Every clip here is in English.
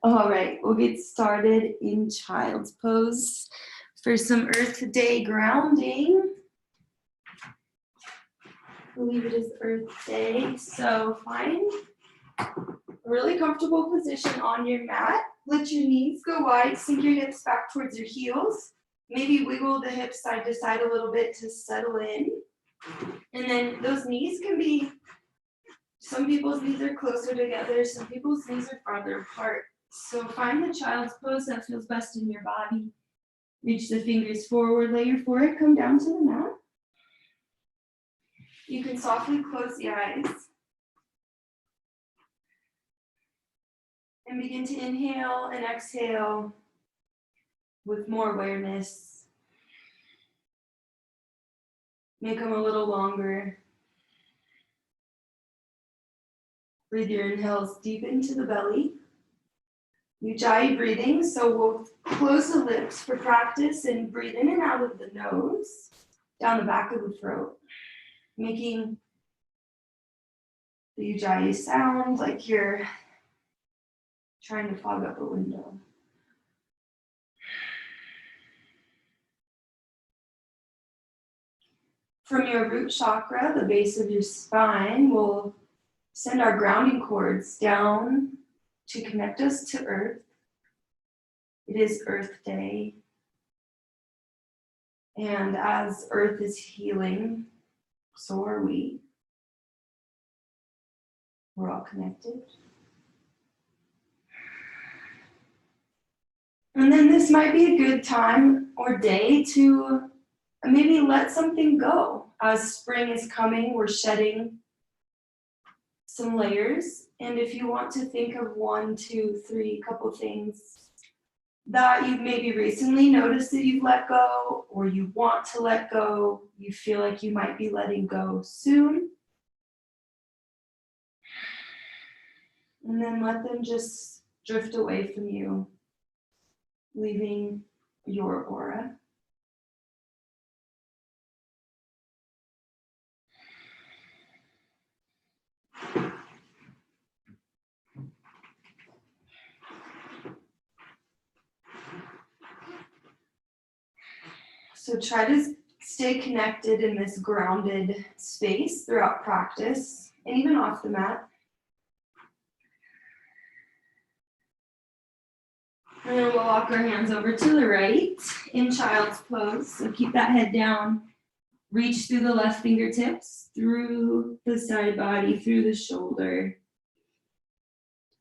All right, we'll get started in child's pose for some Earth Day grounding. I believe it is Earth Day, so find a really comfortable position on your mat. Let your knees go wide, sink your hips back towards your heels. Maybe wiggle the hips side to side a little bit to settle in. And then those knees can be, some people's knees are closer together, some people's knees are farther apart. So find the child's pose that feels best in your body. Reach the fingers forward, lay your forehead, come down to the mat. You can softly close the eyes. And begin to inhale and exhale with more awareness. Make them a little longer. Breathe your inhales deep into the belly. Ujjayi breathing, so we'll close the lips for practice and breathe in and out of the nose, down the back of the throat, making the Ujjayi sound like you're trying to fog up a window. From your root chakra, the base of your spine, we'll send our grounding cords down to connect us to Earth. It is Earth Day. And as Earth is healing, so are we. We're all connected. And then this might be a good time or day to maybe let something go. As spring is coming, we're shedding some layers. And if you want to think of 1, 2, 3, couple things that you've maybe recently noticed that you've let go, or you want to let go, you feel like you might be letting go soon. And then let them just drift away from you, leaving your aura. So try to stay connected in this grounded space throughout practice and even off the mat. And then we'll walk our hands over to the right in child's pose. So keep that head down. Reach through the left fingertips, through the side body, through the shoulder.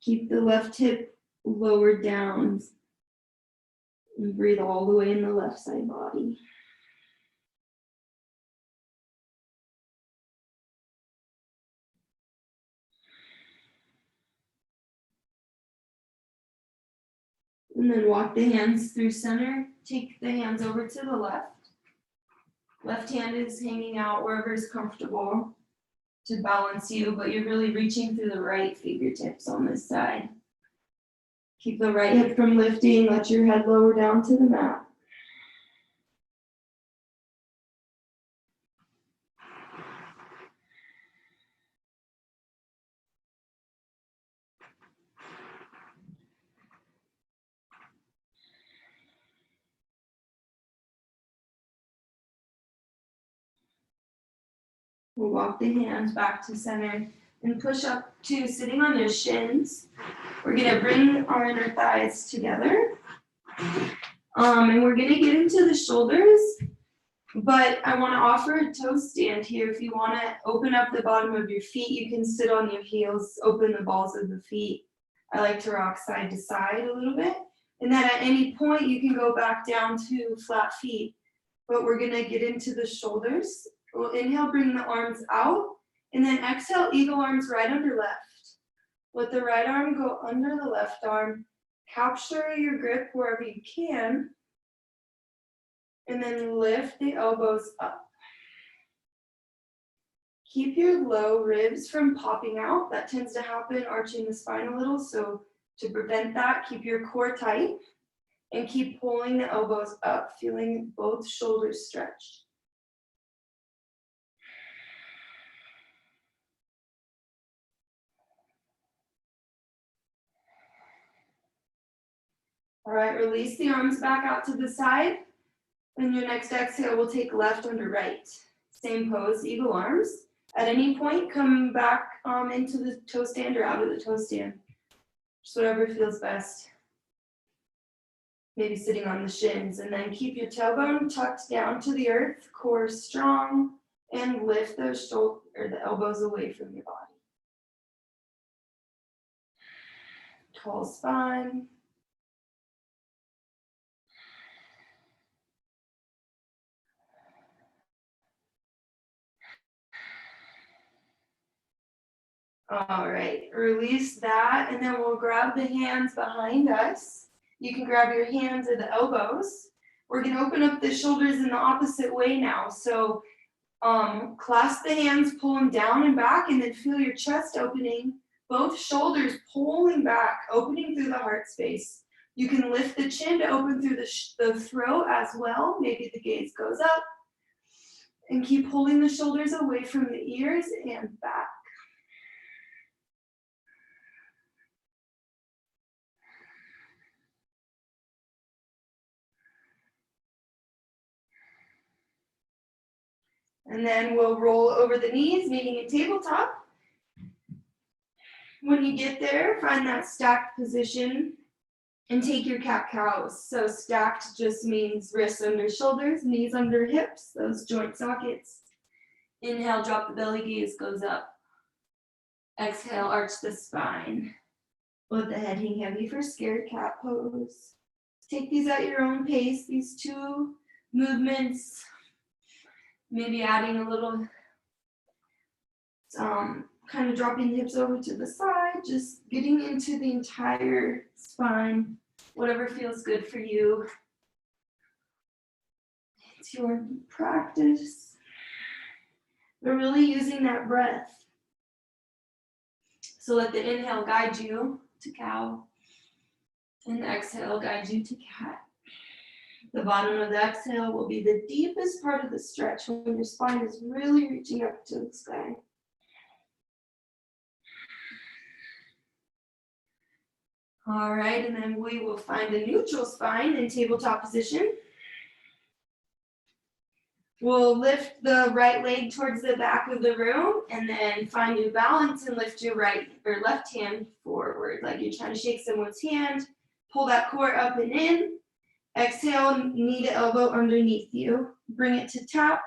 Keep the left hip lowered down. And breathe all the way in the left side body. And then walk the hands through center. Take the hands over to the left. Left hand is hanging out wherever is comfortable to balance you, but you're really reaching through the right fingertips on this side. Keep the right hip from lifting. Let your head lower down to the mat. We'll walk the hands back to center and push up to sitting on your shins. We're gonna bring our inner thighs together. And we're gonna get into the shoulders, but I wanna offer a toe stand here. If you wanna open up the bottom of your feet, you can sit on your heels, open the balls of the feet. I like to rock side to side a little bit. And then at any point, you can go back down to flat feet. But we're gonna get into the shoulders. We'll inhale, bring the arms out, and then exhale, eagle arms right under left. Let the right arm go under the left arm. Capture your grip wherever you can, and then lift the elbows up. Keep your low ribs from popping out. That tends to happen arching the spine a little, so to prevent that, keep your core tight and keep pulling the elbows up, feeling both shoulders stretched. All right, release the arms back out to the side. And your next exhale will take left under right. Same pose, eagle arms. At any point, come back into the toe stand or out of the toe stand. Just whatever feels best. Maybe sitting on the shins, and then keep your tailbone tucked down to the earth, core strong, and lift those shoulders or the elbows away from your body. Tall spine. All right, release that, and then we'll grab the hands behind us. You can grab your hands at the elbows. We're gonna open up the shoulders in the opposite way now. So clasp the hands, pull them down and back, and then feel your chest opening. Both shoulders pulling back, opening through the heart space. You can lift the chin to open through the throat as well. Maybe the gaze goes up. And keep pulling the shoulders away from the ears and back. And then we'll roll over the knees, meeting in tabletop. When you get there, find that stacked position and take your cat-cows. So stacked just means wrists under shoulders, knees under hips, those joint sockets. Inhale, drop the belly, gaze goes up. Exhale, arch the spine. Let the head hang heavy for scared cat pose. Take these at your own pace, these two movements. Maybe adding a little, kind of dropping the hips over to the side, just getting into the entire spine, whatever feels good for you. It's your practice. We're really using that breath. So let the inhale guide you to cow, and the exhale guide you to cat. The bottom of the exhale will be the deepest part of the stretch when your spine is really reaching up to the sky. All right, and then we will find a neutral spine in tabletop position. We'll lift the right leg towards the back of the room and then find your balance and lift your right or left hand forward like you're trying to shake someone's hand. Pull that core up and in. Exhale, knee to elbow underneath you. Bring it to tap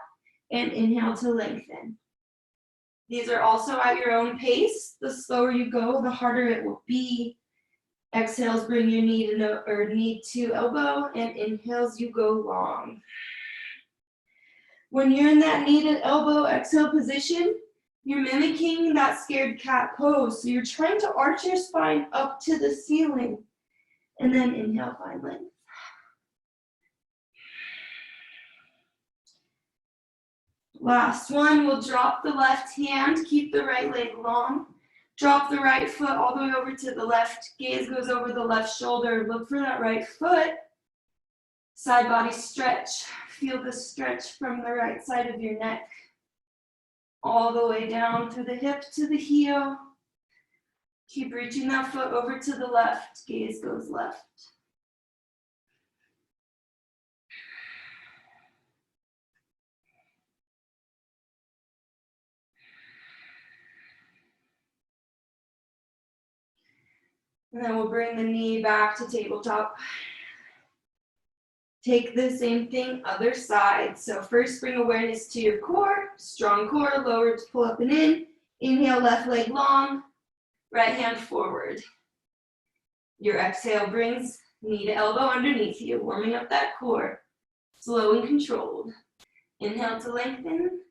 and inhale to lengthen. These are also at your own pace. The slower you go, the harder it will be. Exhales, bring your knee to elbow, and inhales, you go long. When you're in that knee to elbow exhale position, you're mimicking that scared cat pose. So you're trying to arch your spine up to the ceiling, and then inhale, find length. Last one, we'll drop the left hand, keep the right leg long. Drop the right foot all the way over to the left. Gaze goes over the left shoulder. Look for that right foot. Side body stretch. Feel the stretch from the right side of your neck. All the way down through the hip to the heel. Keep reaching that foot over to the left. Gaze goes left. And then we'll bring the knee back to tabletop. Take the same thing, other side. So first bring awareness to your core, strong core, lower to pull up and in. Inhale, left leg long, right hand forward. Your exhale brings knee to elbow underneath you, warming up that core, slow and controlled. Inhale to lengthen,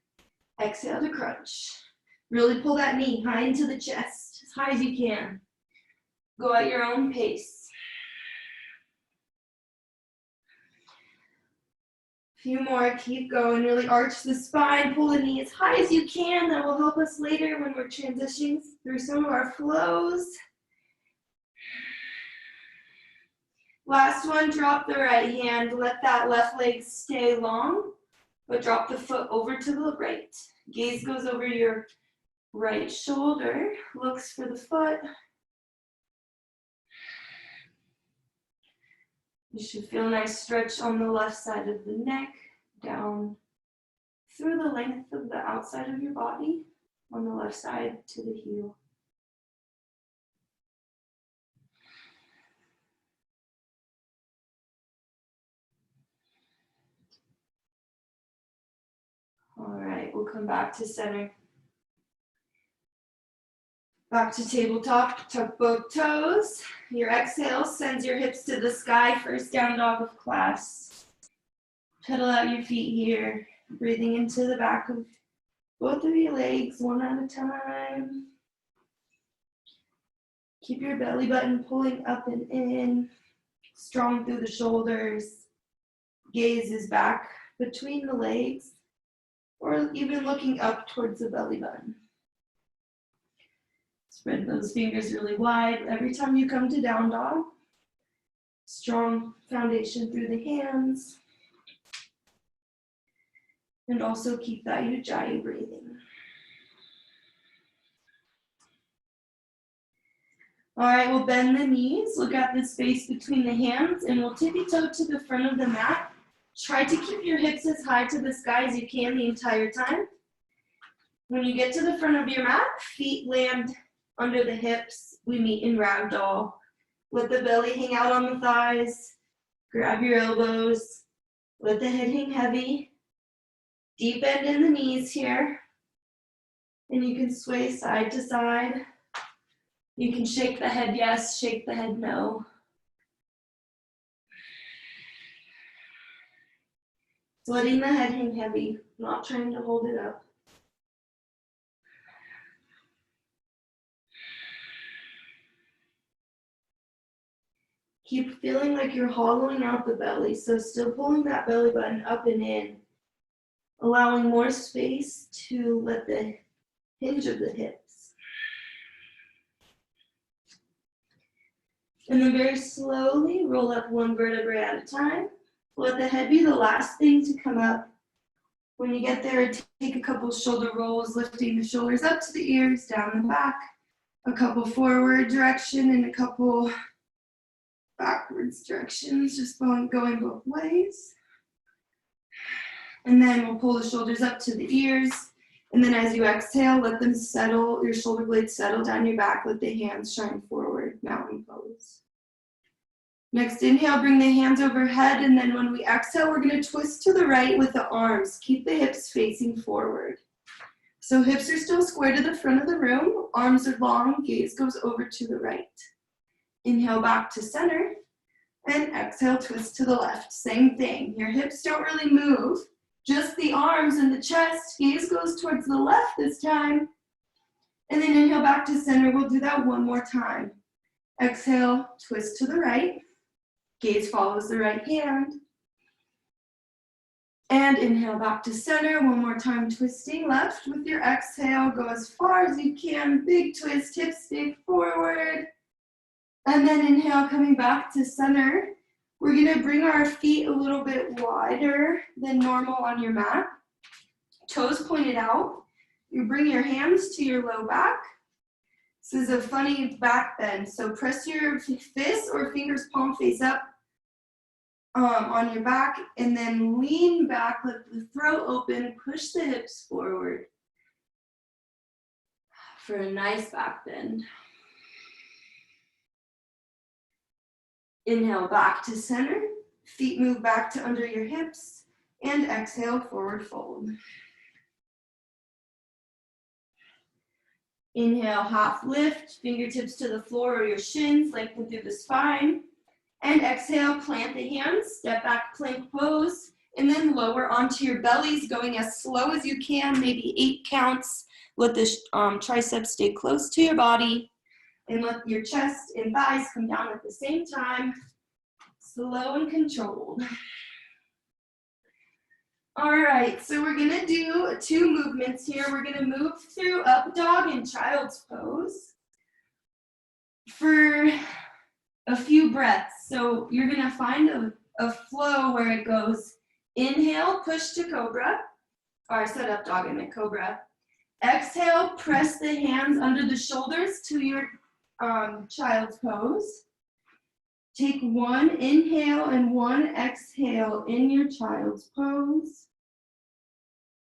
exhale to crunch. Really pull that knee high into the chest, as high as you can. Go at your own pace. Few more, keep going, really arch the spine, pull the knee as high as you can. That will help us later when we're transitioning through some of our flows. Last one, drop the right hand, let that left leg stay long, but drop the foot over to the right. Gaze goes over your right shoulder, looks for the foot. You should feel a nice stretch on the left side of the neck, down through the length of the outside of your body, on the left side to the heel. All right, we'll come back to center. Back to tabletop, tuck both toes. Your exhale sends your hips to the sky, first down dog of class. Pedal out your feet here, breathing into the back of both of your legs, one at a time. Keep your belly button pulling up and in, strong through the shoulders. Gaze is back between the legs, or even looking up towards the belly button. Spread those fingers really wide. Every time you come to down dog, strong foundation through the hands. And also keep that ujjayi breathing. All right, we'll bend the knees. Look at the space between the hands, and we'll tippy toe to the front of the mat. Try to keep your hips as high to the sky as you can the entire time. When you get to the front of your mat, feet land under the hips. We meet in ragdoll. Let the belly hang out on the thighs. Grab your elbows. Let the head hang heavy. Deep bend in the knees here. And you can sway side to side. You can shake the head yes, shake the head no. Letting the head hang heavy, not trying to hold it up. Keep feeling like you're hollowing out the belly, so still pulling that belly button up and in, allowing more space to let the hinge of the hips. And then very slowly roll up one vertebrae at a time. Let the head be the last thing to come up. When you get there, take a couple shoulder rolls, lifting the shoulders up to the ears, down the back, a couple forward direction and a couple backwards directions, just going both ways. And then we'll pull the shoulders up to the ears. And then as you exhale, let them settle, your shoulder blades settle down your back, let the hands shine forward, mountain pose. Next inhale, bring the hands overhead, and then when we exhale, we're gonna twist to the right with the arms. Keep the hips facing forward. So hips are still square to the front of the room, arms are long, gaze goes over to the right. Inhale back to center, and exhale, twist to the left. Same thing, your hips don't really move, just the arms and the chest. Gaze goes towards the left this time. And then inhale back to center, we'll do that one more time. Exhale, twist to the right. Gaze follows the right hand. And inhale back to center, one more time, twisting left with your exhale. Go as far as you can, big twist, hips big forward. And then inhale, coming back to center. We're gonna bring our feet a little bit wider than normal on your mat. Toes pointed out. You bring your hands to your low back. This is a funny back bend. So press your fists or fingers palm face up on your back, and then lean back, let the throat open, push the hips forward for a nice back bend. Inhale back to center, feet move back to under your hips, and exhale, forward fold. Inhale, half lift, fingertips to the floor or your shins, lengthen through the spine. And exhale, plant the hands, step back, plank pose, and then lower onto your bellies, going as slow as you can, maybe 8 counts. Let the triceps stay close to your body, and let your chest and thighs come down at the same time, slow and controlled. All right, so we're gonna do 2 movements here. We're gonna move through up dog and child's pose for a few breaths. So you're gonna find a flow where it goes, inhale, push to cobra, or I said up dog and then cobra. Exhale, press the hands under the shoulders to your child's pose. Take one inhale and one exhale in your child's pose.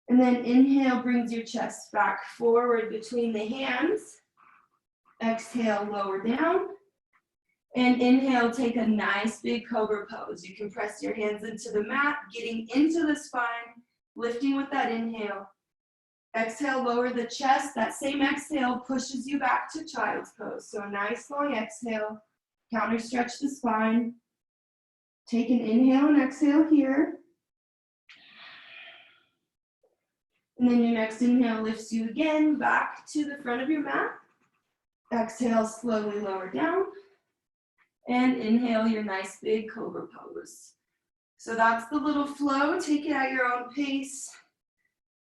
And then inhale brings your chest back forward between the hands. Exhale, lower down. And inhale, take a nice big cobra pose. You can press your hands into the mat, getting into the spine, lifting with that inhale. Exhale, lower the chest. That same exhale pushes you back to child's pose. So a nice long exhale, counter stretch the spine. Take an inhale and exhale here. And then your next inhale lifts you again back to the front of your mat. Exhale, slowly lower down. And inhale your nice big cobra pose. So that's the little flow. Take it at your own pace.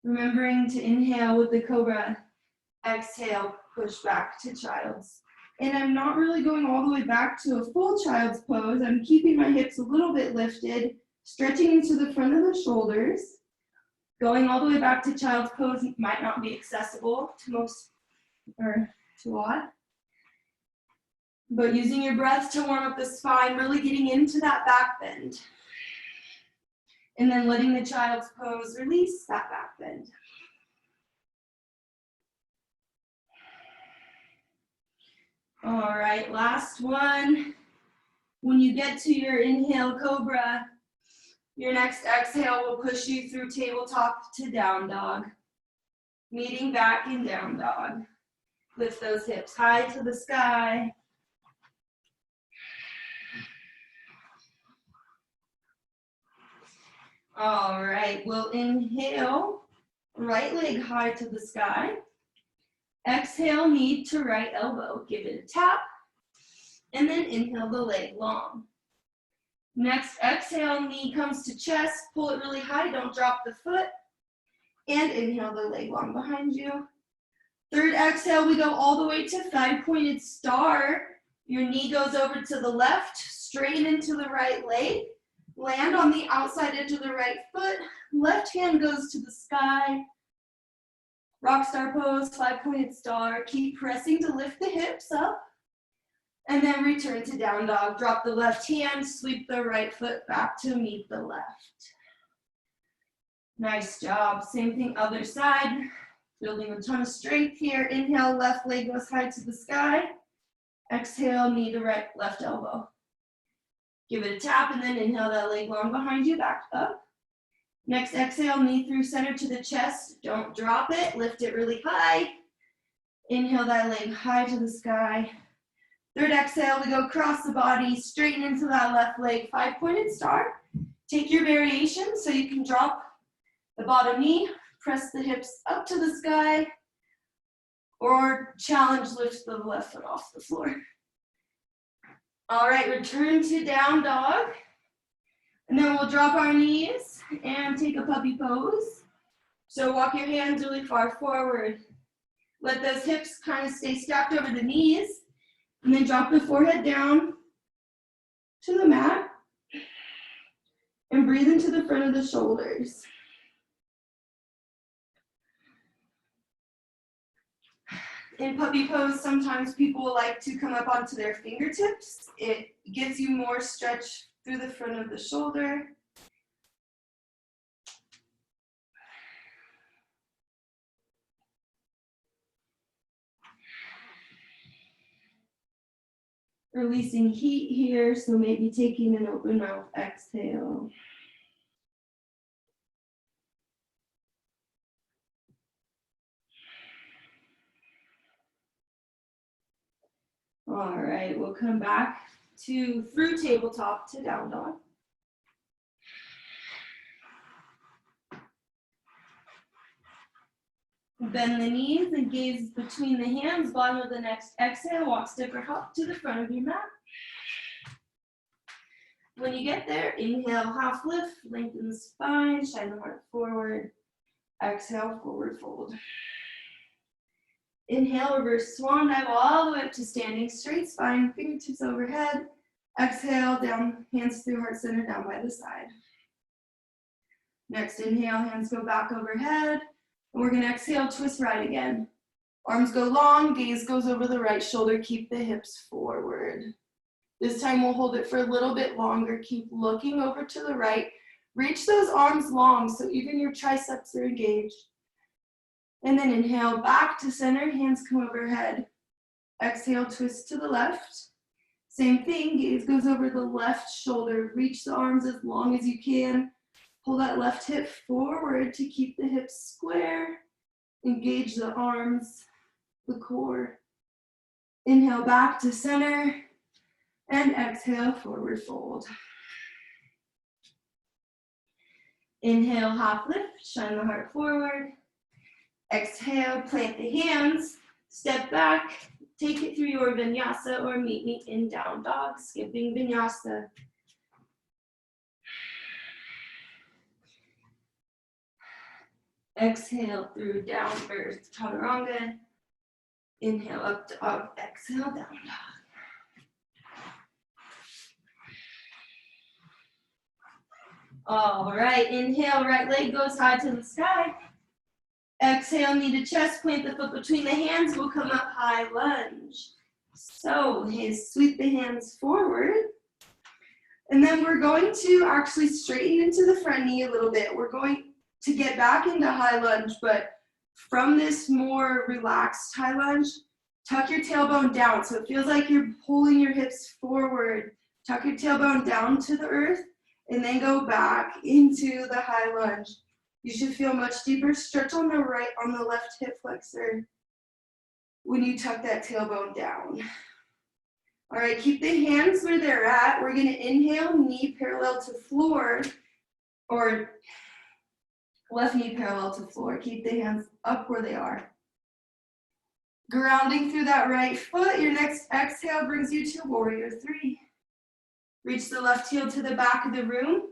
Remembering to inhale with the cobra. Exhale, push back to child's. And I'm not really going all the way back to a full child's pose. I'm keeping my hips a little bit lifted, stretching into the front of the shoulders. Going all the way back to child's pose might not be accessible to most, or to a lot. But using your breath to warm up the spine, really getting into that back bend. And then letting the child's pose release that back bend. All right, last one. When you get to your inhale cobra, your next exhale will push you through tabletop to down dog. Meeting back in down dog. Lift those hips high to the sky. All right, we'll inhale, right leg high to the sky. Exhale, knee to right elbow. Give it a tap. And then inhale the leg long. Next exhale, knee comes to chest. Pull it really high, don't drop the foot. And inhale the leg long behind you. Third exhale, we go all the way to five-pointed star. Your knee goes over to the left, straighten into the right leg. Land on the outside edge of the right foot. Left hand goes to the sky. Rock star pose, five-pointed star. Keep pressing to lift the hips up. And then return to down dog. Drop the left hand, sweep the right foot back to meet the left. Nice job. Same thing other side. Building a ton of strength here. Inhale, left leg goes high to the sky. Exhale, knee to right, left elbow. Give it a tap and then inhale that leg long behind you, back up. Next exhale, knee through center to the chest. Don't drop it, lift it really high. Inhale that leg high to the sky. Third exhale, we go across the body, straighten into that left leg, five-pointed star. Take your variation so you can drop the bottom knee, press the hips up to the sky, or challenge lift the left foot off the floor. All right, return to down dog. And then we'll drop our knees and take a puppy pose. So walk your hands really far forward. Let those hips kind of stay stacked over the knees. And then drop the forehead down to the mat. And breathe into the front of the shoulders. In puppy pose, sometimes people like to come up onto their fingertips. It gives you more stretch through the front of the shoulder. Releasing heat here, so maybe taking an open mouth exhale. All right, we'll come back to through tabletop to down dog. Bend the knees and gaze between the hands. Bottom of the next exhale, walk, step, or hop to the front of your mat. When you get there, inhale, half lift, lengthen the spine, shine the heart forward. Exhale, forward fold. Inhale, reverse swan dive all the way up to standing straight spine, fingertips overhead. Exhale, down, hands through heart center, down by the side. Next inhale, hands go back overhead. And we're gonna exhale, twist right again. Arms go long, gaze goes over the right shoulder, keep the hips forward. This time we'll hold it for a little bit longer. Keep looking over to the right. Reach those arms long so even your triceps are engaged. And then inhale back to center, hands come overhead. Exhale, twist to the left. Same thing, gaze goes over the left shoulder. Reach the arms as long as you can. Pull that left hip forward to keep the hips square. Engage the arms, the core. Inhale back to center. And exhale, forward fold. Inhale, half lift, shine the heart forward. Exhale, plant the hands, step back, take it through your vinyasa or meet me in down dog, skipping vinyasa. Exhale through down earth, chaturanga. Inhale, up dog, exhale, down dog. All right, inhale, right leg goes high to the sky. Exhale, knee to chest, plant the foot between the hands. We'll come up high lunge. So sweep the hands forward. And then we're going to actually straighten into the front knee a little bit. We're going to get back into high lunge, but from this more relaxed high lunge, tuck your tailbone down. So it feels like you're pulling your hips forward. Tuck your tailbone down to the earth and then go back into the high lunge. You should feel much deeper stretch on the left hip flexor when you tuck that tailbone down. All right, keep the hands where they're at. We're gonna inhale, knee parallel to floor, or left knee parallel to floor. Keep the hands up where they are. Grounding through that right foot, your next exhale brings you to warrior three. Reach the left heel to the back of the room.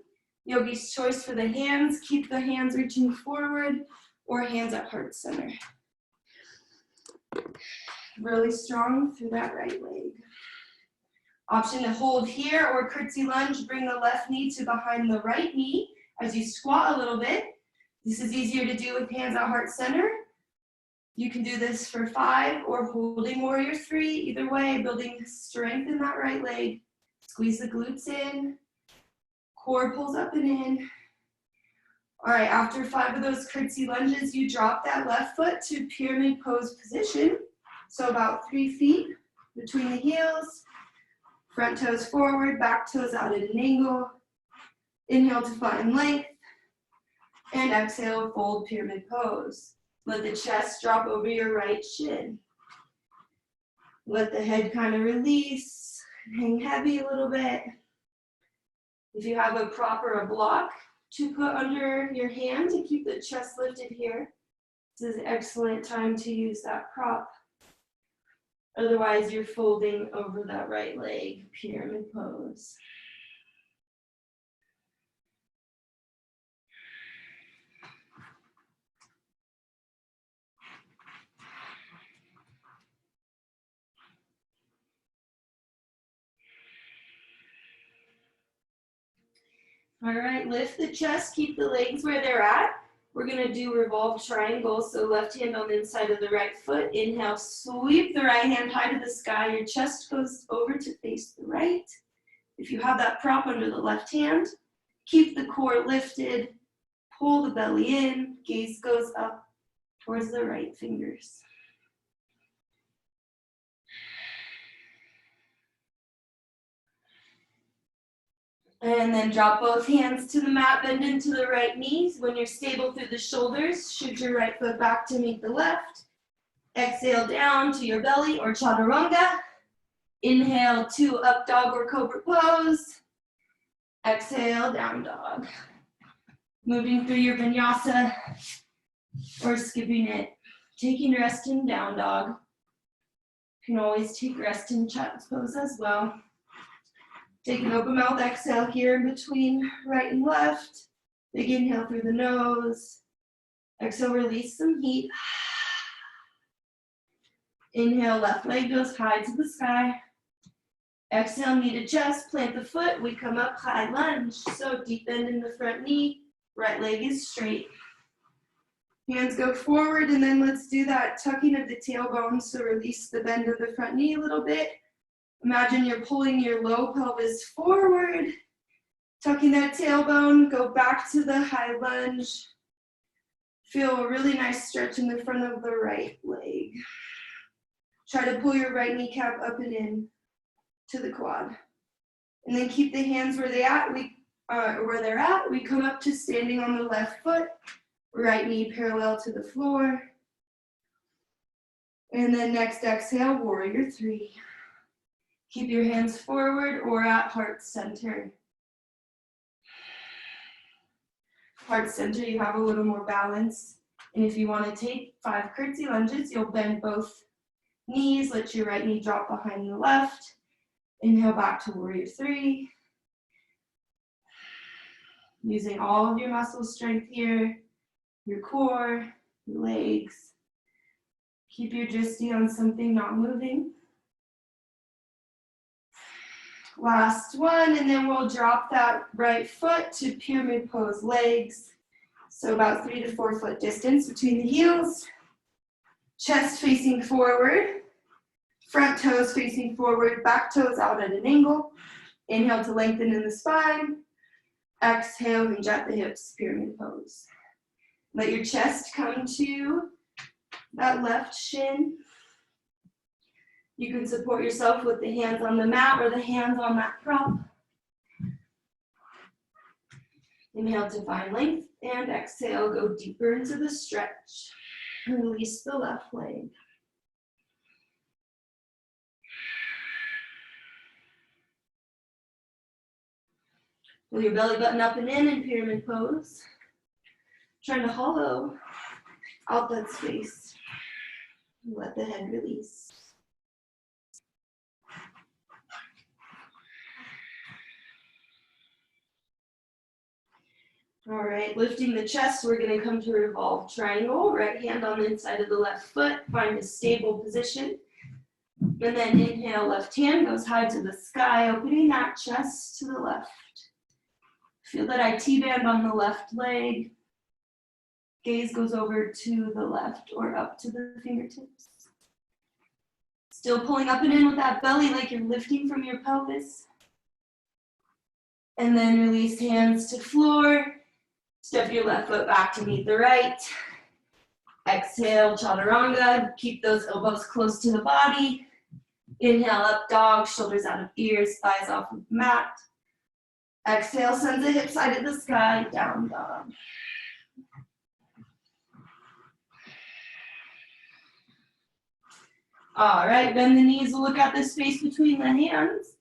Yogi's choice for the hands. Keep the hands reaching forward or hands at heart center. Really strong through that right leg. Option to hold here or curtsy lunge. Bring the left knee to behind the right knee as you squat a little bit. This is easier to do with hands at heart center. You can do this for 5 or holding warrior 3. Either way, building strength in that right leg. Squeeze the glutes in. Core pulls up and in. All right, after 5 of those curtsy lunges, you drop that left foot to pyramid pose position. So about 3 feet between the heels. Front toes forward, back toes out at an angle. Inhale to find length. And exhale, fold pyramid pose. Let the chest drop over your right shin. Let the head kind of release. Hang heavy a little bit. If you have a prop or a block to put under your hand to keep the chest lifted here, this is an excellent time to use that prop. Otherwise, you're folding over that right leg, pyramid pose. All right, lift the chest, keep the legs where they're at. We're gonna do revolve triangle, so left hand on the inside of the right foot. Inhale, sweep the right hand high to the sky. Your chest goes over to face the right. If you have that prop under the left hand, keep the core lifted, pull the belly in, gaze goes up towards the right fingers. And then drop both hands to the mat, bend into the right knees. When you're stable through the shoulders, shoot your right foot back to meet the left. Exhale down to your belly or chaturanga. Inhale to up dog or cobra pose. Exhale, down dog. Moving through your vinyasa or skipping it. Taking rest in down dog. You can always take rest in child's pose as well. Take an open mouth exhale here in between right and left. Big inhale through the nose. Exhale, release some heat. Inhale, left leg goes high to the sky. Exhale, knee to chest, plant the foot. We come up high lunge. So deep bend in the front knee. Right leg is straight. Hands go forward, and then let's do that tucking of the tailbone. So release the bend of the front knee a little bit. Imagine you're pulling your low pelvis forward, tucking that tailbone, go back to the high lunge. Feel a really nice stretch in the front of the right leg. Try to pull your right kneecap up and in to the quad. And then keep the hands where they're at. We come up to standing on the left foot, right knee parallel to the floor. And then next exhale, warrior three. Keep your hands forward or at heart center. Heart center, you have a little more balance. And if you want to take 5 curtsy lunges, you'll bend both knees, let your right knee drop behind the left. Inhale back to warrior three. Using all of your muscle strength here, your core, your legs. Keep your dristy on something not moving. Last one, and then we'll drop that right foot to pyramid pose legs. So about 3 to 4 foot distance between the heels. Chest facing forward. Front toes facing forward, back toes out at an angle. Inhale to lengthen in the spine. Exhale, hinge at the hips, pyramid pose. Let your chest come to that left shin. You can support yourself with the hands on the mat or the hands on that prop. Inhale to find length and exhale, go deeper into the stretch. Release the left leg. Pull your belly button up and in pyramid pose. Trying to hollow out that space. Let the head release. All right, lifting the chest, we're going to come to revolve triangle. Right hand on the inside of the left foot. Find a stable position. And then inhale, left hand goes high to the sky, opening that chest to the left. Feel that IT band on the left leg. Gaze goes over to the left or up to the fingertips. Still pulling up and in with that belly like you're lifting from your pelvis. And then release hands to floor. Step your left foot back to meet the right. Exhale, chaturanga. Keep those elbows close to the body. Inhale, up dog, shoulders out of ears, thighs off of mat. Exhale, send the hips side of the sky, down dog. All right, bend the knees, look at the space between the hands.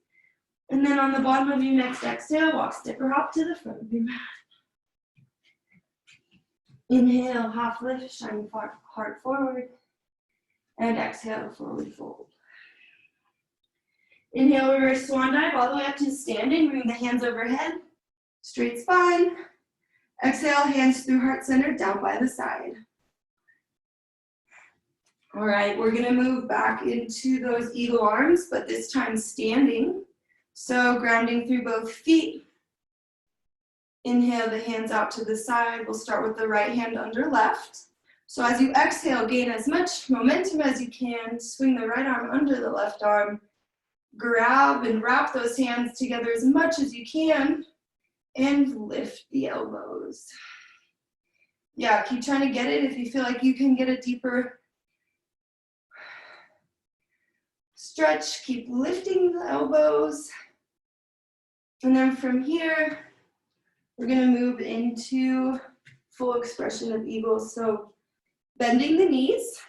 And then on the bottom of your next exhale, walk step or hop to the front of your mat. Inhale, half lift, shine heart forward. And exhale, forward fold. Inhale, reverse swan dive all the way up to standing. Bring the hands overhead, straight spine. Exhale, hands through heart center, down by the side. All right, we're gonna move back into those eagle arms, but this time standing. So grounding through both feet. Inhale the hands out to the side. We'll start with the right hand under left. So as you exhale, gain as much momentum as you can. Swing the right arm under the left arm. Grab and wrap those hands together as much as you can. And lift the elbows. Yeah, keep trying to get it. If you feel like you can get a deeper stretch, keep lifting the elbows. And then from here, we're gonna move into full expression of eagle. So bending the knees,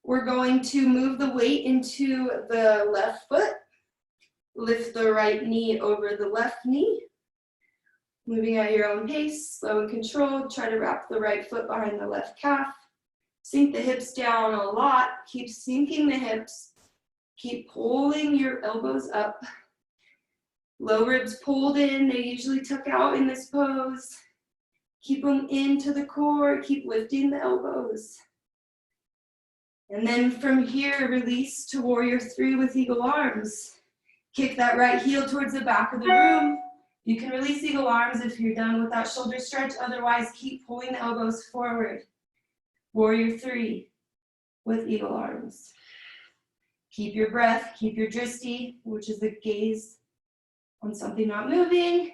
we're going to move the weight into the left foot. Lift the right knee over the left knee. Moving at your own pace, slow and controlled. Try to wrap the right foot behind the left calf. Sink the hips down a lot. Keep sinking the hips. Keep pulling your elbows up. Low ribs pulled in. They usually tuck out in this pose. Keep them into the core. Keep lifting the elbows. And then from here, release to warrior three with eagle arms. Kick that right heel towards the back of the room. You can release eagle arms if you're done with that shoulder stretch. Otherwise, keep pulling the elbows forward. Warrior three with eagle arms. Keep your breath, keep your drishti, which is the gaze on something not moving.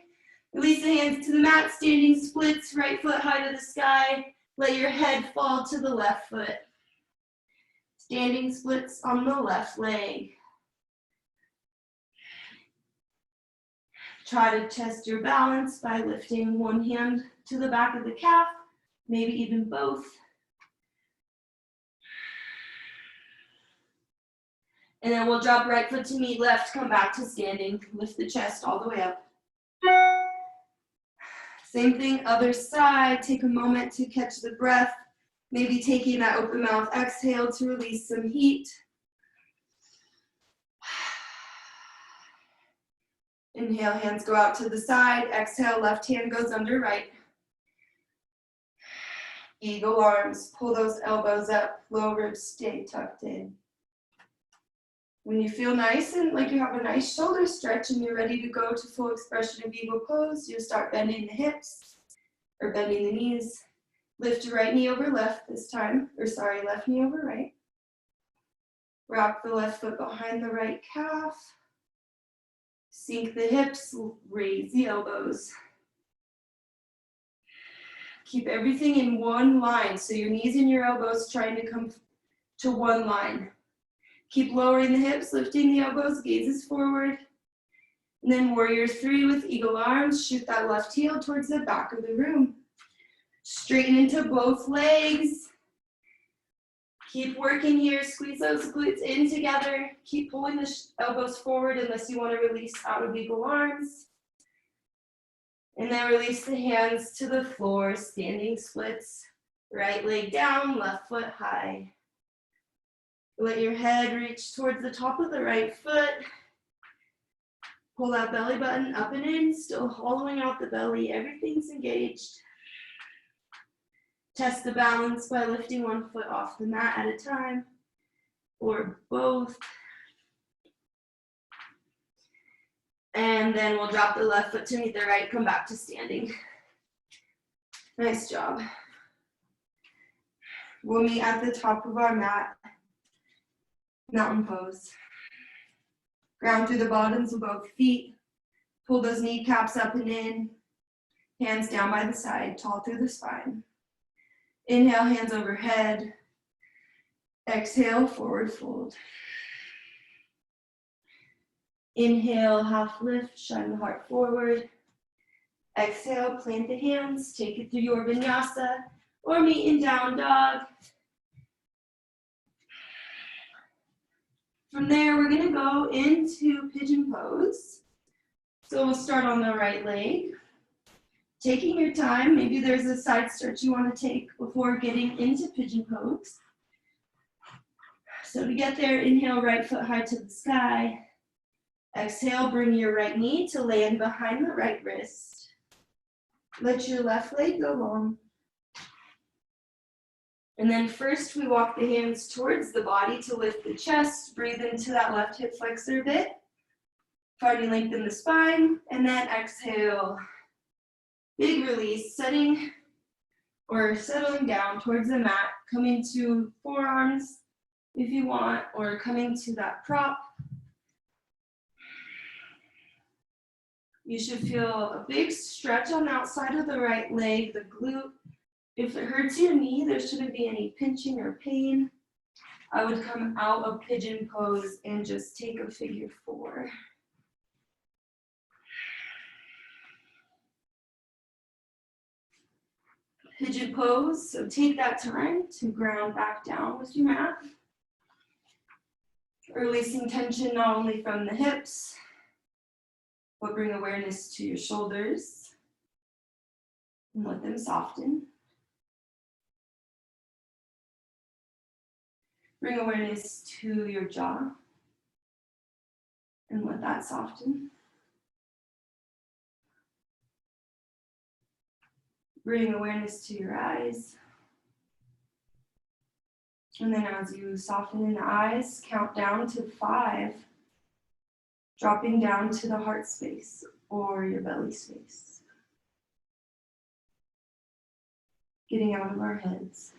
Release the hands to the mat, standing splits, right foot high to the sky. Let your head fall to the left foot. Standing splits on the left leg. Try to test your balance by lifting one hand to the back of the calf, maybe even both. And then we'll drop right foot to meet left, come back to standing, lift the chest all the way up. Same thing, other side, take a moment to catch the breath, maybe taking that open mouth exhale to release some heat. Inhale, hands go out to the side, exhale, left hand goes under right. Eagle arms, pull those elbows up, low ribs stay tucked in. When you feel nice and like you have a nice shoulder stretch and you're ready to go to full expression of eagle pose, you'll start bending the hips or bending the knees. Lift your right knee over left this time, left knee over right. Rock the left foot behind the right calf. Sink the hips, raise the elbows. Keep everything in one line, so your knees and your elbows trying to come to one line. Keep lowering the hips, lifting the elbows, gazes forward. And then warrior three with eagle arms, shoot that left heel towards the back of the room. Straighten into both legs. Keep working here, squeeze those glutes in together. Keep pulling the elbows forward unless you want to release out of eagle arms. And then release the hands to the floor, standing splits. Right leg down, left foot high. Let your head reach towards the top of the right foot. Pull that belly button up and in, still hollowing out the belly. Everything's engaged. Test the balance by lifting one foot off the mat at a time, or both. And then we'll drop the left foot to meet the right, come back to standing. Nice job. We'll meet at the top of our mat. Mountain pose. Ground through the bottoms of both feet. Pull those kneecaps up and in. Hands down by the side, tall through the spine. Inhale, hands overhead. Exhale, forward fold. Inhale, half lift, shine the heart forward. Exhale, plant the hands, take it through your vinyasa or meet in down dog. From there, we're gonna go into pigeon pose. So we'll start on the right leg. Taking your time, maybe there's a side stretch you wanna take before getting into pigeon pose. So to get there, inhale, right foot high to the sky. Exhale, bring your right knee to land behind the right wrist. Let your left leg go long. And then first we walk the hands towards the body to lift the chest. Breathe into that left hip flexor a bit. Finding length in the spine. And then exhale. Big release, settling down towards the mat. Coming to forearms if you want, or coming to that prop. You should feel a big stretch on the outside of the right leg, the glute. If it hurts your knee, there shouldn't be any pinching or pain. I would come out of pigeon pose and just take a figure four. Pigeon pose, so take that time to ground back down with your mat. Releasing tension not only from the hips, but bring awareness to your shoulders and let them soften. Bring awareness to your jaw and let that soften. Bring awareness to your eyes. And then as you soften in the eyes, count down to 5, dropping down to the heart space or your belly space. Getting out of our heads.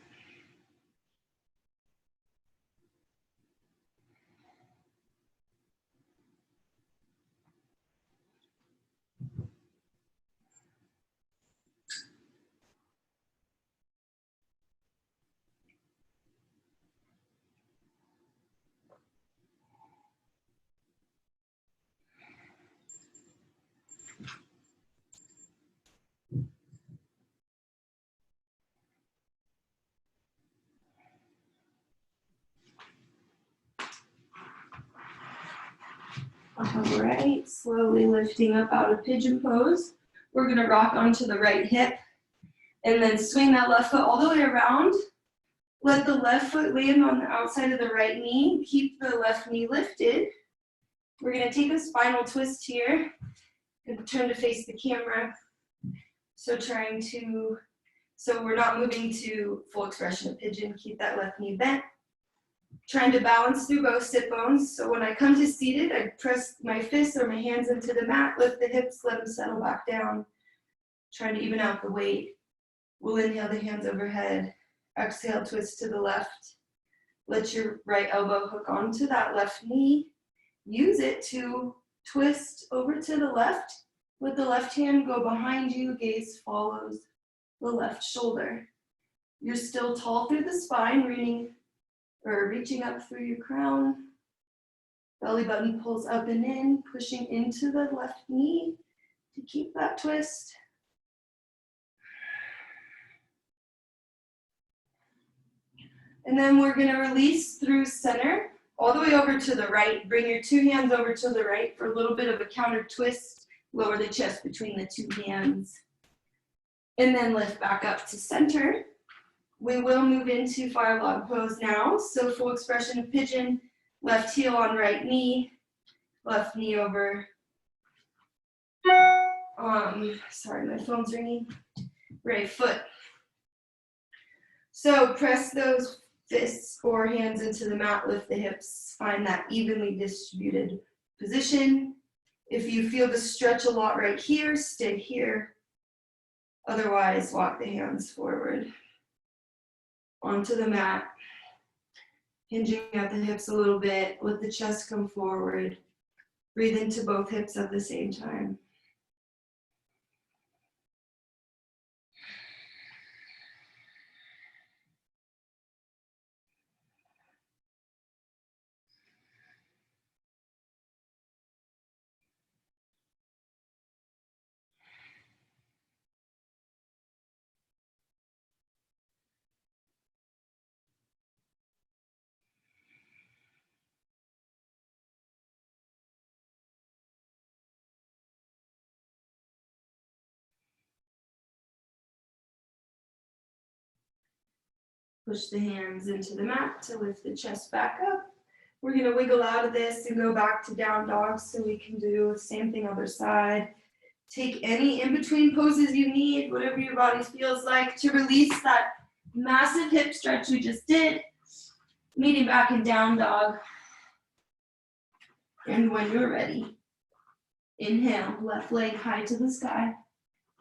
All right, slowly lifting up out of pigeon pose. We're gonna rock onto the right hip and then swing that left foot all the way around. Let the left foot land on the outside of the right knee. Keep the left knee lifted. We're gonna take a spinal twist here and turn to face the camera. So we're not moving to full expression of pigeon. Keep that left knee bent. Trying to balance through both sit bones. So when I come to seated, I press my fists or my hands into the mat, lift the hips, let them settle back down. Trying to even out the weight. We'll inhale the hands overhead. Exhale, twist to the left. Let your right elbow hook onto that left knee. Use it to twist over to the left. Let the left hand go behind you, gaze follows the left shoulder. You're still tall through the spine, reaching up through your crown. Belly button pulls up and in, pushing into the left knee to keep that twist. And then we're gonna release through center, all the way over to the right. Bring your two hands over to the right for a little bit of a counter twist. Lower the chest between the two hands. And then lift back up to center. We will move into fire log pose now. So full expression of pigeon, left heel on right knee, left knee over. Sorry, my phone's ringing. Right foot. So press those fists or hands into the mat, lift the hips, find that evenly distributed position. If you feel the stretch a lot right here, stay here. Otherwise, walk the hands forward onto the mat, hinging at the hips a little bit, let the chest come forward. Breathe into both hips at the same time. Push the hands into the mat to lift the chest back up. We're gonna wiggle out of this and go back to down dog so we can do the same thing other side. Take any in-between poses you need, whatever your body feels like, to release that massive hip stretch we just did. Meeting back in down dog. And when you're ready, inhale, left leg high to the sky.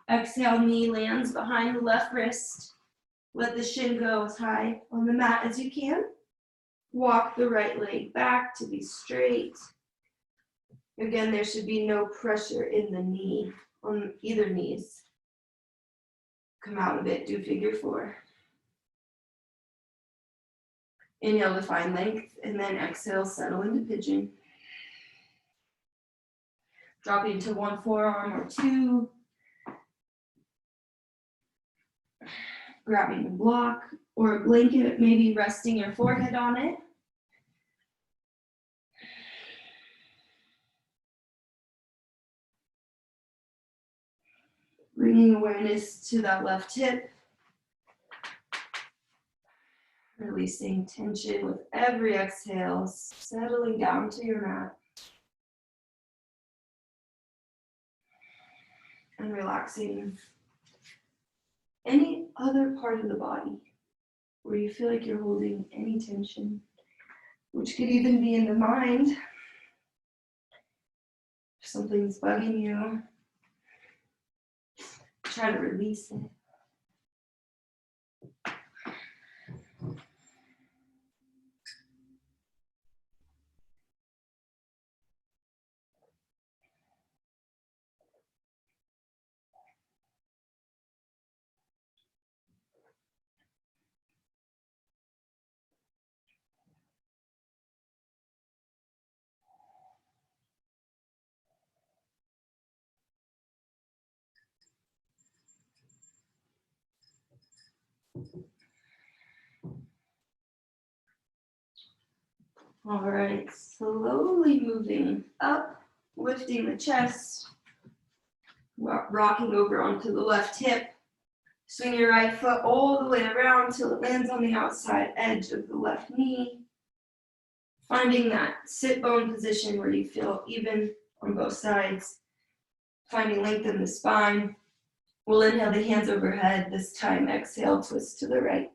Exhale, knee lands behind the left wrist. Let the shin go as high on the mat as you can. Walk the right leg back to be straight. Again, there should be no pressure in the knee, on either knees. Come out a bit, do figure four. Inhale to find length, and then exhale, settle into pigeon. Dropping to one forearm or two. Grabbing a block or a blanket, maybe resting your forehead on it. Bringing awareness to that left hip. Releasing tension with every exhale, settling down to your mat. And relaxing any other part of the body where you feel like you're holding any tension, which could even be in the mind. If something's bugging you, try to release it. All right, slowly moving up lifting the chest, rocking over onto the left hip. Swing your right foot all the way around till it lands on the outside edge of the left knee. Finding that sit bone position where you feel even on both sides. Finding length in the spine. We'll inhale the hands overhead. This time, exhale, twist to the right.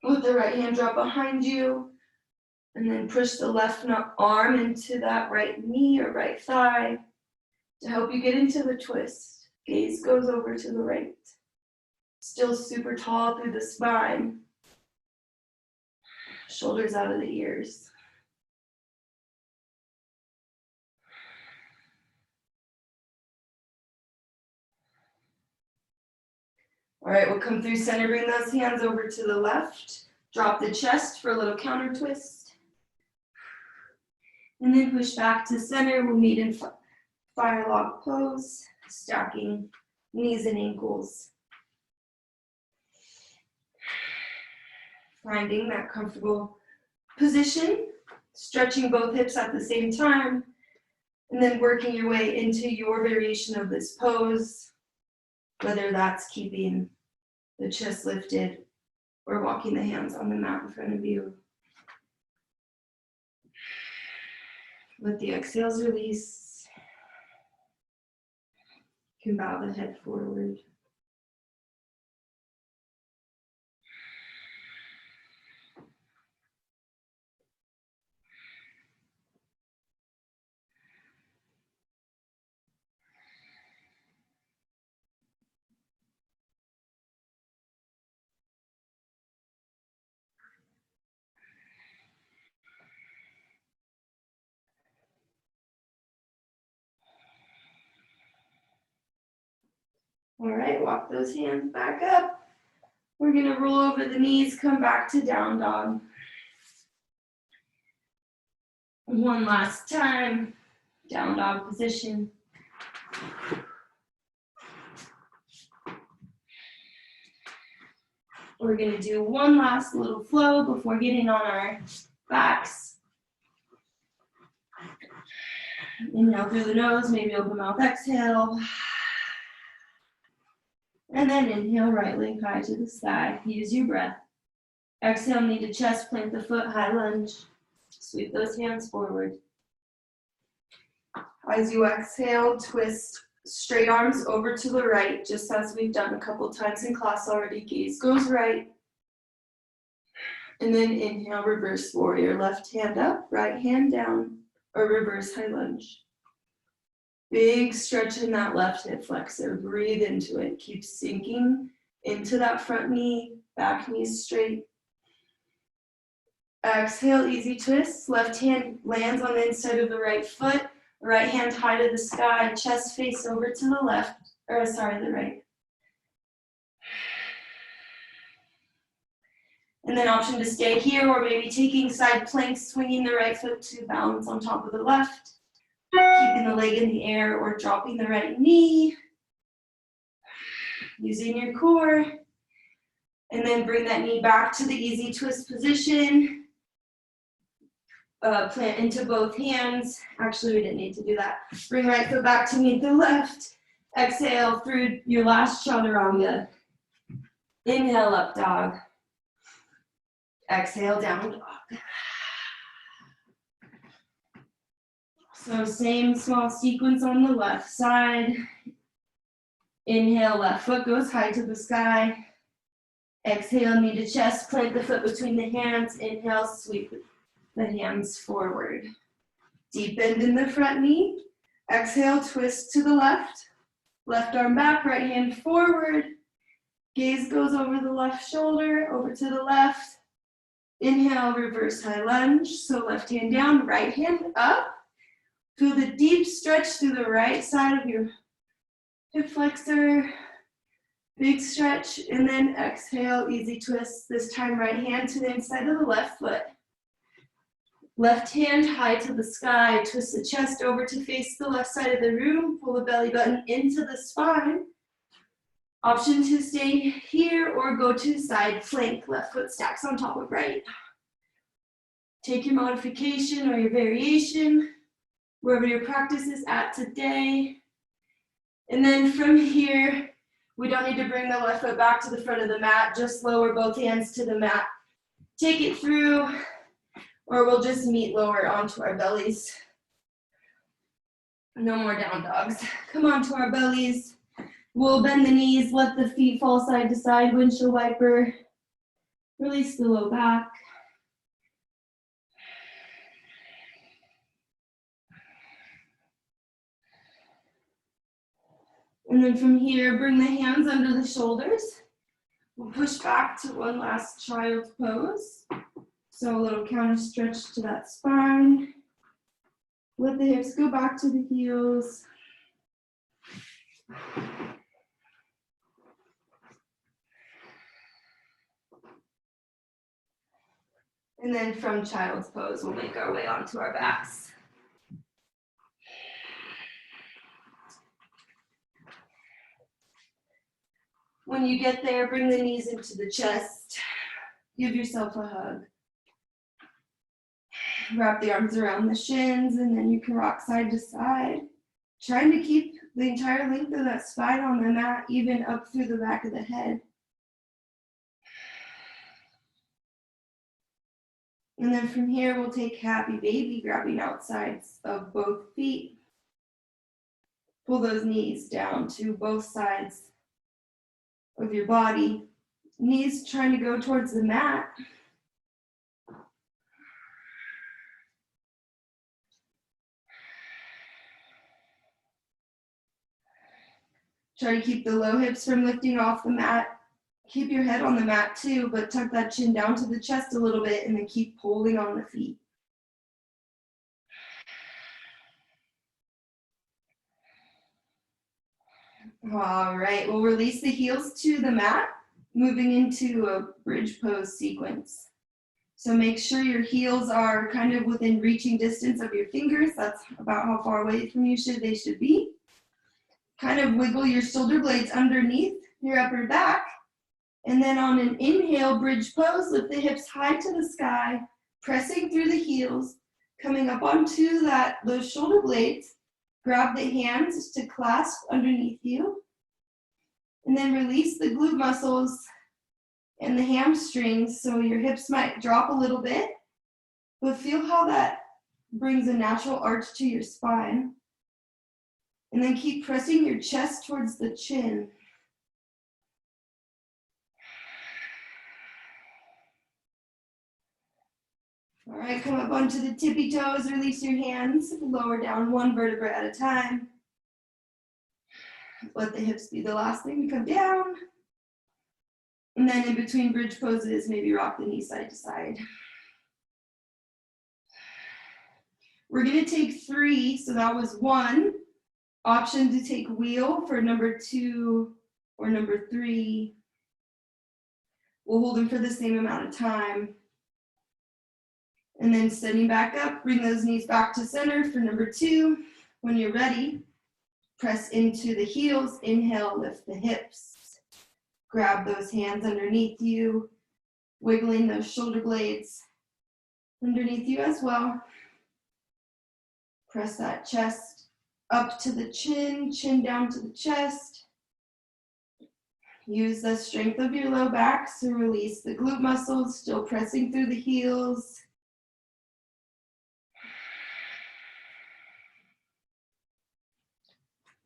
Let the right hand drop behind you. And then push the left arm into that right knee or right thigh to help you get into the twist. Gaze goes over to the right. Still super tall through the spine. Shoulders out of the ears. All right, we'll come through center, bring those hands over to the left. Drop the chest for a little counter twist. And then push back to center. We'll meet in fire log pose, stacking knees and ankles. Finding that comfortable position, stretching both hips at the same time, and then working your way into your variation of this pose, whether that's keeping the chest lifted or walking the hands on the mat in front of you. Let the exhales release. You can bow the head forward. All right, walk those hands back up. We're gonna roll over the knees, come back to down dog. One last time, down dog position. We're gonna do one last little flow before getting on our backs. Inhale through the nose, maybe open mouth, exhale. And then inhale, right leg high to the sky. Use your breath. Exhale, knee to chest, plant the foot, high lunge. Sweep those hands forward. As you exhale, twist straight arms over to the right, just as we've done a couple times in class already. Gaze goes right. And then inhale, reverse warrior. Left hand up, right hand down, or reverse high lunge. Big stretch in that left hip flexor. Breathe into it. Keep sinking into that front knee, back knee straight. Exhale, easy twist. Left hand lands on the inside of the right foot. Right hand high to the sky. Chest face over to the left, or sorry, the right. And then option to stay here, or maybe taking side planks, swinging the right foot to balance on top of the left. Keeping the leg in the air or dropping the right knee. Using your core. And then bring that knee back to the easy twist position. Plant into both hands. Actually, we didn't need to do that. Bring right foot back to meet the left. Exhale through your last chaturanga. Inhale, up dog. Exhale, down dog. So same small sequence on the left side. Inhale, left foot goes high to the sky. Exhale, knee to chest, plant the foot between the hands. Inhale, sweep the hands forward. Deep bend in the front knee. Exhale, twist to the left. Left arm back, right hand forward. Gaze goes over the left shoulder, over to the left. Inhale, reverse high lunge. So left hand down, right hand up. Feel the deep stretch through the right side of your hip flexor. Big stretch, and then exhale, easy twist. This time right hand to the inside of the left foot. Left hand high to the sky. Twist the chest over to face the left side of the room. Pull the belly button into the spine. Option to stay here or go to side plank. Left foot stacks on top of right. Take your modification or your variation. wherever your practice is at today. And then from here, we don't need to bring the left foot back to the front of the mat, just lower both hands to the mat. Take it through, or we'll just meet lower onto our bellies. No more down dogs. Come onto our bellies. We'll bend the knees, let the feet fall side to side, windshield wiper. Release the low back. And then from here, bring the hands under the shoulders. We'll push back to one last child's pose. So a little counter stretch to that spine. Let the hips go back to the heels. And then from child's pose, we'll make our way onto our backs. When you get there, bring the knees into the chest. Give yourself a hug. Wrap the arms around the shins, and then you can rock side to side. Trying to keep the entire length of that spine on the mat, even up through the back of the head. And then from here, we'll take happy baby, grabbing outsides of both feet. Pull those knees down to both sides of your body. Knees trying to go towards the mat. Try to keep the low hips from lifting off the mat. Keep your head on the mat too, but tuck that chin down to the chest a little bit and then keep pulling on the feet. All right, we'll release the heels to the mat, moving into a bridge pose sequence. So make sure your heels are kind of within reaching distance of your fingers. That's about how far away from you they should be. Kind of wiggle your shoulder blades underneath your upper back. And then on an inhale, bridge pose, lift the hips high to the sky, pressing through the heels, coming up onto those shoulder blades. Grab the hands to clasp underneath you. And then release the glute muscles and the hamstrings, so your hips might drop a little bit. But feel how that brings a natural arch to your spine. And then keep pressing your chest towards the chin. All right, come up onto the tippy toes, release your hands, lower down one vertebra at a time. Let the hips be the last thing to come down. And then in between bridge poses, maybe rock the knee side to side. We're gonna take 3, so that was 1. Option to take wheel for number 2 or number 3. We'll hold them for the same amount of time. And then standing back up, bring those knees back to center for number 2. When you're ready, press into the heels, inhale, lift the hips. Grab those hands underneath you, wiggling those shoulder blades underneath you as well. Press that chest up to the chin, chin down to the chest. Use the strength of your low back to release the glute muscles, still pressing through the heels.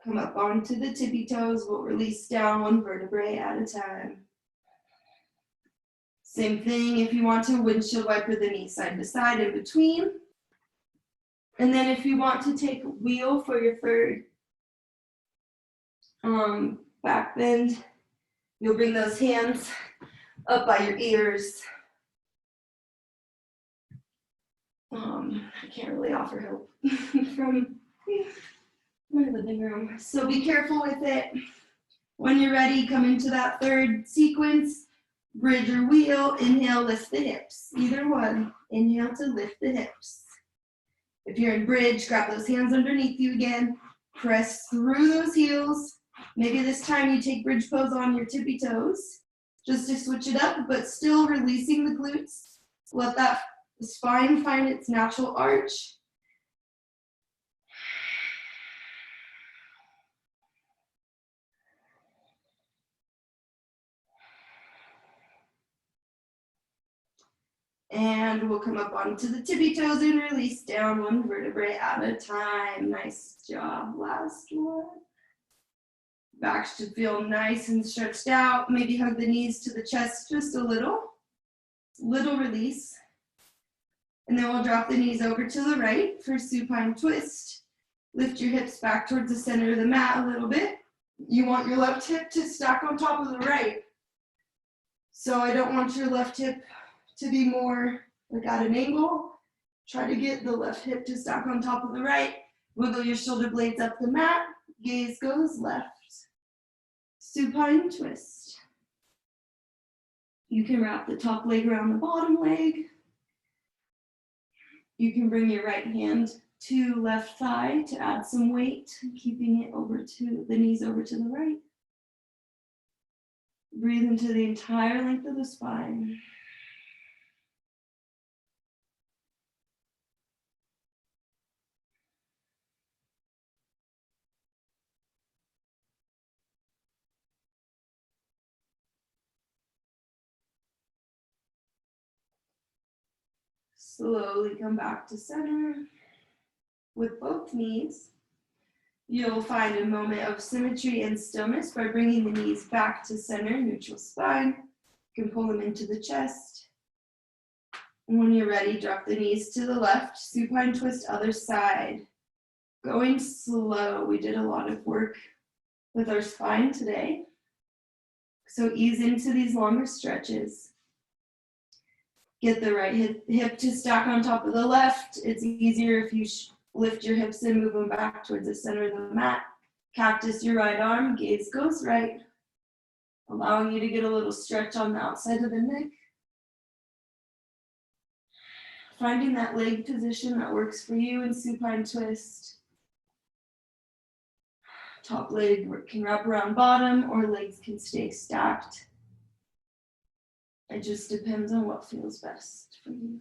Come up onto the tippy toes. We'll release down one vertebrae at a time. Same thing if you want to windshield wiper the knee side to side in between. And then if you want to take wheel for your third back bend, you'll bring those hands up by your ears. I can't really offer help from my living room. So be careful with it. When you're ready, come into that third sequence, bridge or wheel, inhale, lift the hips. Either one, inhale to lift the hips. If you're in bridge, grab those hands underneath you again, press through those heels. Maybe this time you take bridge pose on your tippy toes, just to switch it up, but still releasing the glutes. Let that spine find its natural arch. And we'll come up onto the tippy toes and release down one vertebrae at a time. Nice job. Last one. Back should feel nice and stretched out. Maybe hug the knees to the chest just a little. Little release. And then we'll drop the knees over to the right for supine twist. Lift your hips back towards the center of the mat a little bit. You want your left hip to stack on top of the right. So I don't want your left hip to be more like at an angle. Try to get the left hip to stack on top of the right. Wiggle your shoulder blades up the mat. Gaze goes left. Supine twist. You can wrap the top leg around the bottom leg. You can bring your right hand to left thigh to add some weight, keeping it over to the knees over to the right. Breathe into the entire length of the spine. Slowly come back to center with both knees. You'll find a moment of symmetry and stillness by bringing the knees back to center, neutral spine. You can pull them into the chest. And when you're ready, drop the knees to the left, supine twist other side. Going slow. We did a lot of work with our spine today. So ease into these longer stretches. Get the right hip to stack on top of the left. It's easier if you lift your hips and move them back towards the center of the mat. Cactus your right arm, gaze goes right. Allowing you to get a little stretch on the outside of the neck. Finding that leg position that works for you in supine twist. Top leg can wrap around bottom or legs can stay stacked. It just depends on what feels best for you.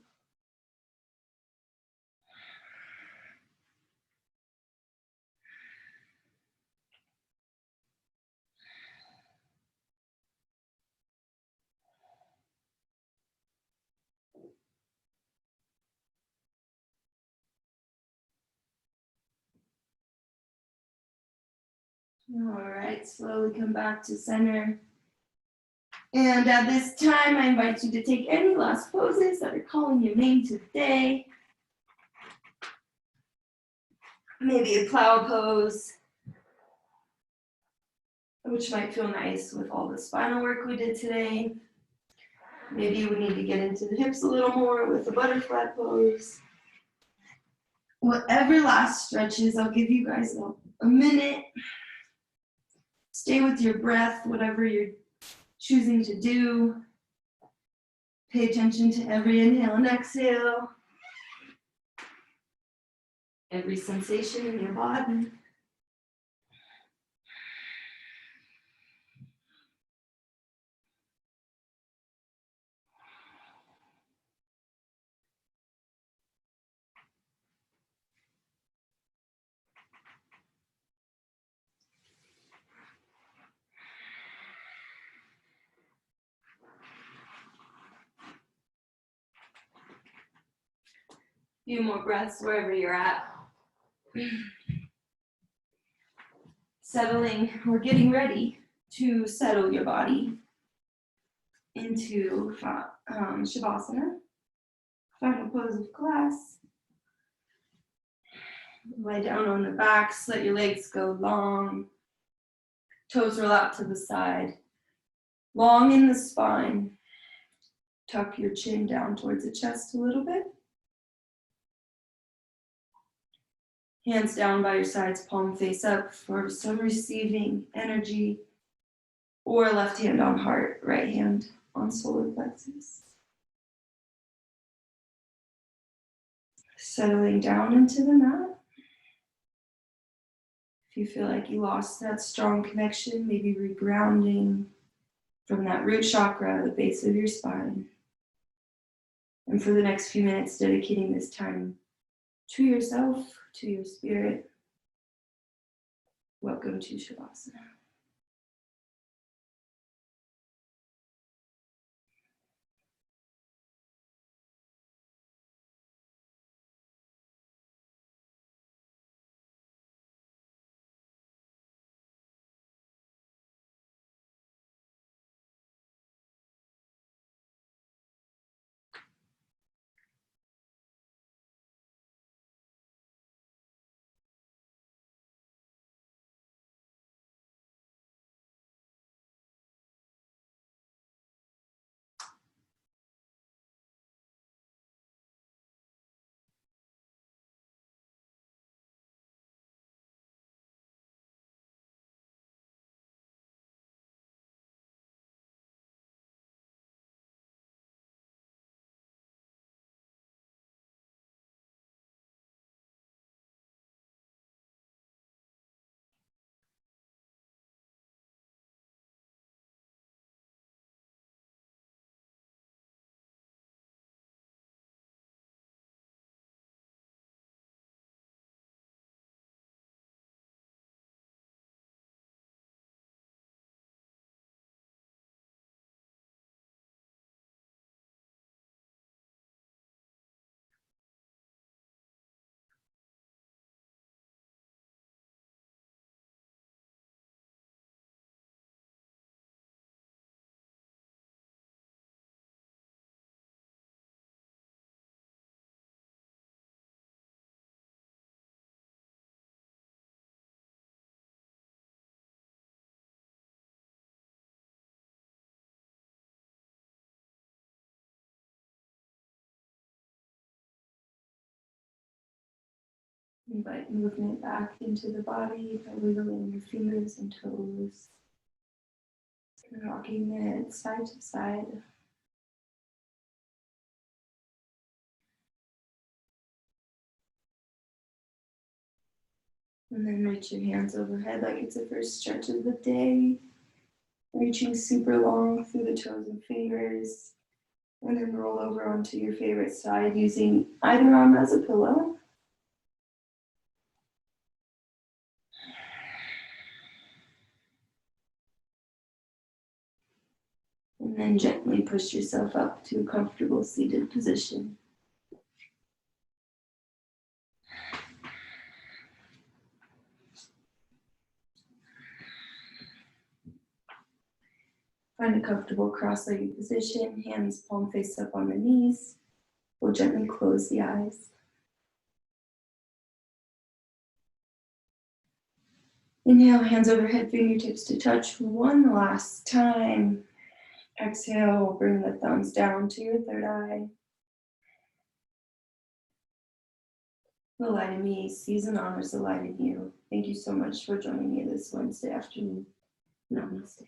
All right, slowly come back to center. And at this time, I invite you to take any last poses that are calling your name today. Maybe a plow pose, which might feel nice with all the spinal work we did today. Maybe we need to get into the hips a little more with the butterfly pose. Whatever last stretches, I'll give you guys a minute. Stay with your breath, whatever you're choosing to do. Pay attention to every inhale and exhale. Every sensation in your body. Few more breaths wherever you're at. Settling, we're getting ready to settle your body into Shavasana, final pose of class. Lie down on the back, let your legs go long, toes roll out to the side, long in the spine. Tuck your chin down towards the chest a little bit. Hands down by your sides, palm face up for some receiving energy, or left hand on heart, right hand on solar plexus. Settling down into the mat. If you feel like you lost that strong connection, maybe regrounding from that root chakra, the base of your spine. And for the next few minutes, dedicating this time to yourself, to your spirit. Welcome to Shavasana. Invite movement back into the body by wiggling your fingers and toes. And rocking it side to side. And then reach your hands overhead like it's the first stretch of the day. Reaching super long through the toes and fingers. And then roll over onto your favorite side using either arm as a pillow. And then gently push yourself up to a comfortable seated position. Find a comfortable cross-legged position, hands palm face up on the knees. We'll gently close the eyes. Inhale, hands overhead, fingertips to touch one last time. Exhale, bring the thumbs down to your third eye. The light in me sees and honors the light in you. Thank you so much for joining me this Wednesday afternoon. Namaste.